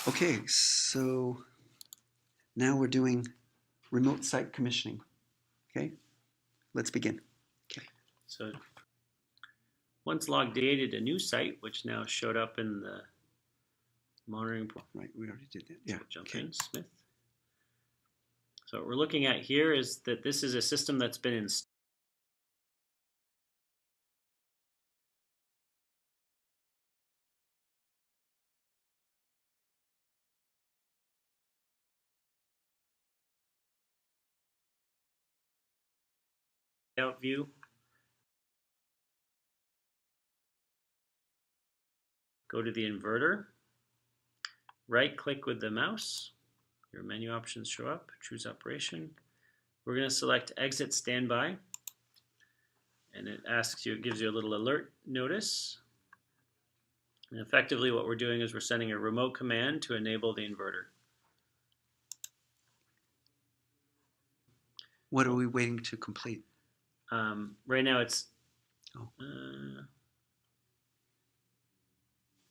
Okay, so now we're doing remote site commissioning. Okay, let's begin. Okay. So once log dated a new site, which now showed up in the monitoring. Right, we already did that. Yeah. So jump in, Smith. So what we're looking at here is that this is a system that's been installed. Layout view. Go to the inverter. Right click with the mouse. Your menu options show up. Choose operation. We're going to select exit standby. And it asks you, it gives you a little alert notice. And effectively what we're doing is we're sending a remote command to enable the inverter. What are we waiting to complete? Right now it's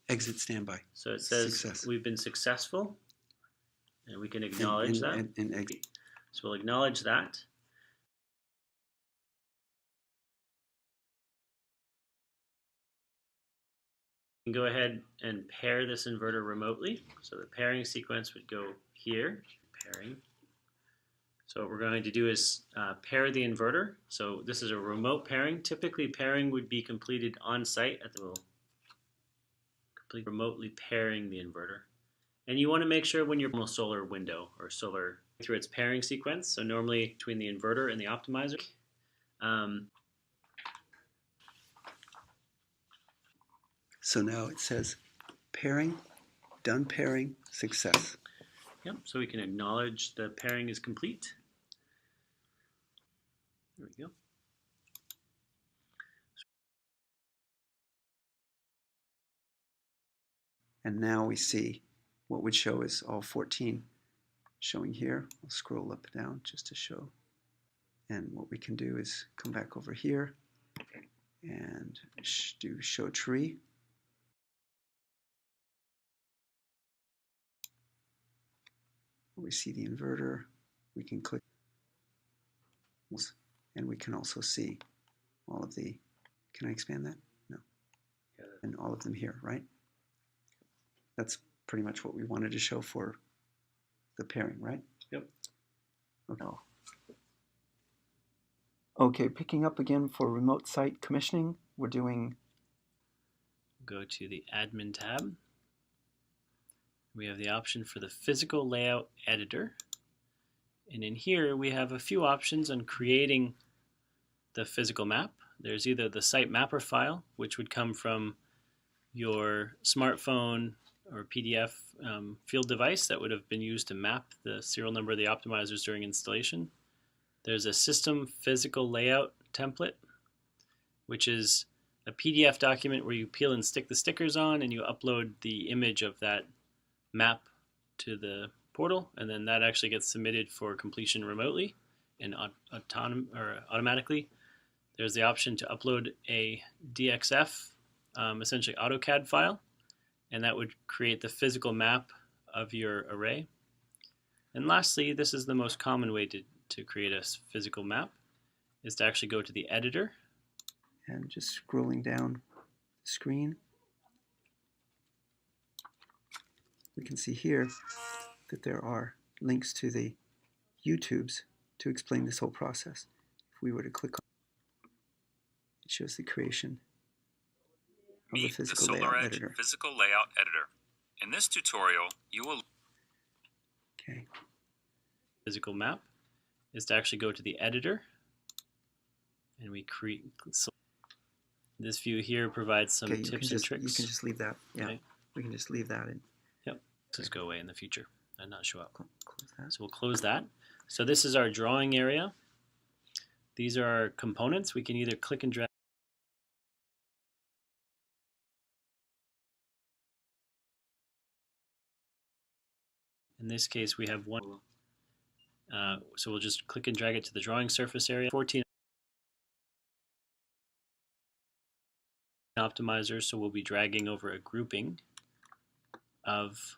exit standby. So it says Success. We've been successful, and we can acknowledge that. So we'll acknowledge that. You can go ahead and pair this inverter remotely. So the pairing sequence would go here, pairing. So what we're going to do is pair the inverter. So this is a remote pairing. Typically pairing would be completed on site at the complete remotely pairing the inverter. And you want to make sure when you're in a solar window or solar through its pairing sequence. So normally between the inverter and the optimizer. So now it says pairing, done pairing, success. Yep, so we can acknowledge the pairing is complete. There we go. And now we see what would show is all 14 showing here. I'll scroll up and down just to show. And what we can do is come back over here and do show tree. We see the inverter. We can click and we can also see all of the, can I expand that? No. And all of them here, right? That's pretty much what we wanted to show for the pairing, right? Yep. Okay. Okay, picking up again for remote site commissioning, we're doing... Go to the admin tab. We have the option for the physical layout editor. And in here we have a few options on creating the physical map. There's either the site mapper file, which would come from your smartphone or PDF field device that would have been used to map the serial number of the optimizers during installation. There's a system physical layout template, which is a PDF document where you peel and stick the stickers on and you upload the image of that map to the portal, and then that actually gets submitted for completion remotely and automatically. There's the option to upload a DXF, essentially AutoCAD file, and that would create the physical map of your array. And lastly, this is the most common way to create a physical map, is to actually go to the editor. And just scrolling down the screen, we can see here that there are links to the YouTubes to explain this whole process. If we were to click on it, it shows the creation of the physical layout editor. Physical layout editor. In this tutorial, you will... Okay. Physical map is to actually go to the editor, and we create... This view here provides some tips and tricks. You can just leave that. Yeah, okay. We can just leave that in. Yep. Just go away in the future and not show up. Close that. So we'll close that. So this is our drawing area. These are our components. We can either click and drag. In this case, we have one. So we'll just click and drag it to the drawing surface area. 14 optimizers, so we'll be dragging over a grouping of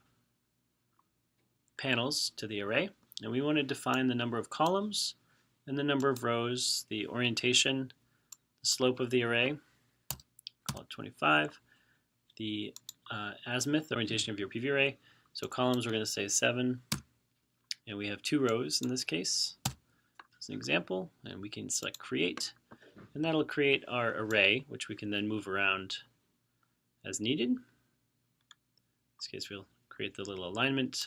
panels to the array, and we want to define the number of columns and the number of rows, the orientation, the slope of the array, call it 25, the azimuth, the orientation of your PV array. So columns we're going to say 7, and we have 2 rows in this case as an example, and we can select create, and that'll create our array, which we can then move around as needed. In this case we'll create the little alignment,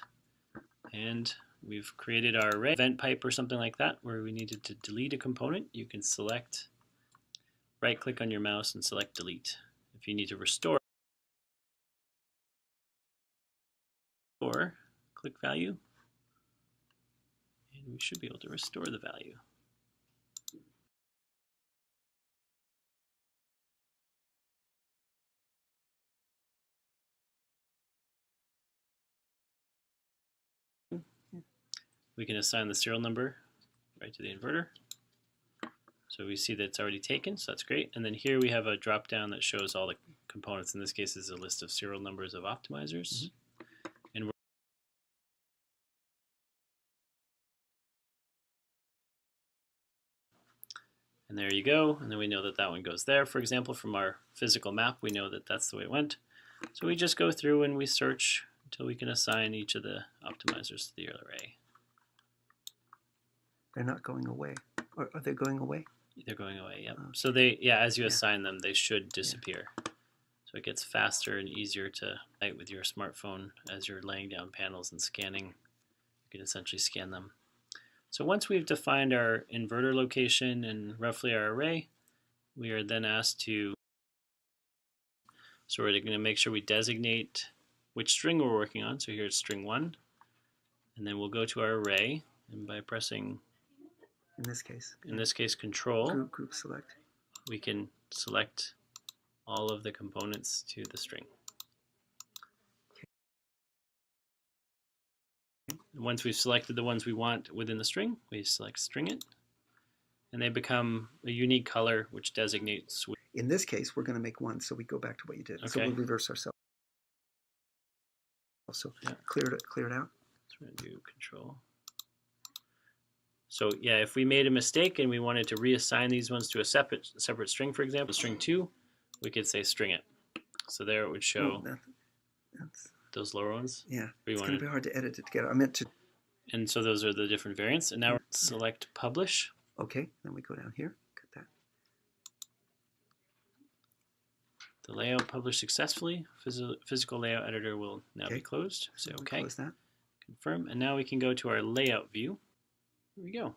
and we've created our array. Event pipe or something like that where we needed to delete a component, you can select, right click on your mouse and select delete. If you need to restore, or click value, and we should be able to restore the value. We can assign the serial number right to the inverter. So we see that it's already taken, so that's great. And then here we have a drop down that shows all the components. In this case, is a list of serial numbers of optimizers. And there you go. And then we know that that one goes there. For example, from our physical map, we know that that's the way it went. So we just go through and we search until we can assign each of the optimizers to the array. They're not going away. Or are they going away? They're going away, yep. So they, as you assign them, they should disappear. So it gets faster and easier to write with your smartphone as you're laying down panels and scanning. You can essentially scan them. So once we've defined our inverter location and roughly our array, we are then asked to, so we're going to make sure we designate which string we're working on. So here's string 1, and then we'll go to our array, and by pressing, in this case, control, group select, we can select all of the components to the string. Once we've selected the ones we want within the string, we select string it, and they become a unique color which designates. In this case, we're going to make 1, so we go back to what you did. Okay. So we'll reverse ourselves. So clear it out. So we're going to do control. So if we made a mistake and we wanted to reassign these ones to a separate string, for example, string 2, we could say string it. So there it would show those lower ones. Yeah, it's going to be hard to edit it together. I meant to. And so those are the different variants. And now we're select publish. Okay, then we go down here. Cut that. The layout published successfully. Physical layout editor will now be closed. Say OK. Close that. Confirm. And now we can go to our layout view. Here we go.